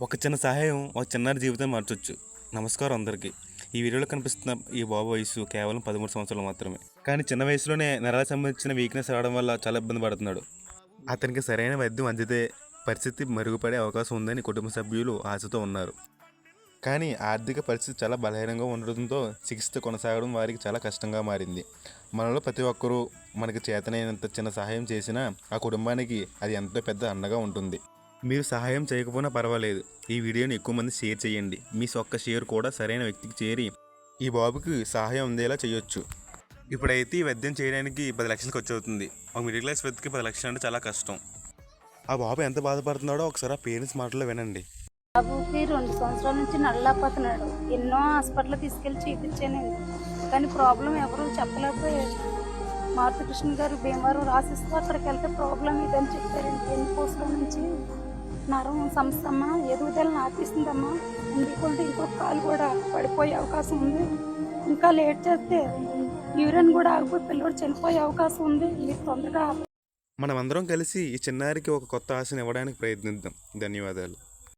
ఒక చిన్న సహాయం ఒక చిన్నారి జీవితాన్ని మార్చొచ్చు. నమస్కారం అందరికీ. ఈ వీడియోలో కనిపిస్తున్న ఈ బాబు వయసు కేవలం 13 సంవత్సరాలు మాత్రమే. కానీ చిన్న వయసులోనే నరాలకు సంబంధించిన వీక్నెస్ రావడం వల్ల చాలా ఇబ్బంది పడుతున్నాడు. అతనికి సరైన వైద్యం అందితే పరిస్థితి మెరుగుపడే అవకాశం ఉందని కుటుంబ సభ్యులు ఆశతో ఉన్నారు. కానీ ఆర్థిక పరిస్థితి చాలా బలహీనంగా ఉండడంతో చికిత్స కొనసాగడం వారికి చాలా కష్టంగా మారింది. మనలో ప్రతి ఒక్కరూ మనకి చేతనైనంత చిన్న సహాయం చేసినా ఆ కుటుంబానికి అది ఎంతో పెద్ద అండగా ఉంటుంది. మీరు సహాయం చేయకపోయినా పర్వాలేదు, ఈ వీడియోని ఎక్కువ మంది షేర్ చేయండి. మీ ఒక్క షేర్ కూడా సరైన వ్యక్తికి చేరి ఈ బాబుకి సహాయం అందేలా చేయొచ్చు. ఇప్పుడైతే ఈ వైద్యం చేయడానికి 10 లక్షలు ఖర్చు అవుతుంది. ఒక మిడిల్ క్లాస్ వ్యక్తికి 10 లక్షలు అంటే చాలా కష్టం. ఆ బాబు ఎంత బాధపడుతున్నాడో ఒకసారి ఆ పేరెంట్స్ మాటలో వినండి. బాబుకి 2 సంవత్సరాల నుంచి నల్లపోతున్నాడు. ఎన్నో హాస్పిటల్ తీసుకెళ్ళి చూపించానండి, కానీ ప్రాబ్లం ఎవరు చెప్పలేకపోయారు. మారుతికృష్ణ గారు భీమవరం రాసిస్తూ అక్కడికి వెళ్తే ప్రాబ్లం ఇదని చెప్పారండి. ఎన్నికోసం నుంచి నరం సమస్యమ్మా, ఎదుగుదల ఆపిస్తుందమ్మా, ఇందుకుంటే ఇంకొక కాలు కూడా పడిపోయే అవకాశం ఉంది. ఇంకా లేట్ చేస్తే యూరిన్ కూడా ఆగిపోయి పిల్లడు చనిపోయే అవకాశం ఉంది. మీరు తొందరగా మనమందరం కలిసి ఈ చిన్నారికి ఒక కొత్త ఆశను ఇవ్వడానికి ప్రయత్నిద్దాం. ధన్యవాదాలు.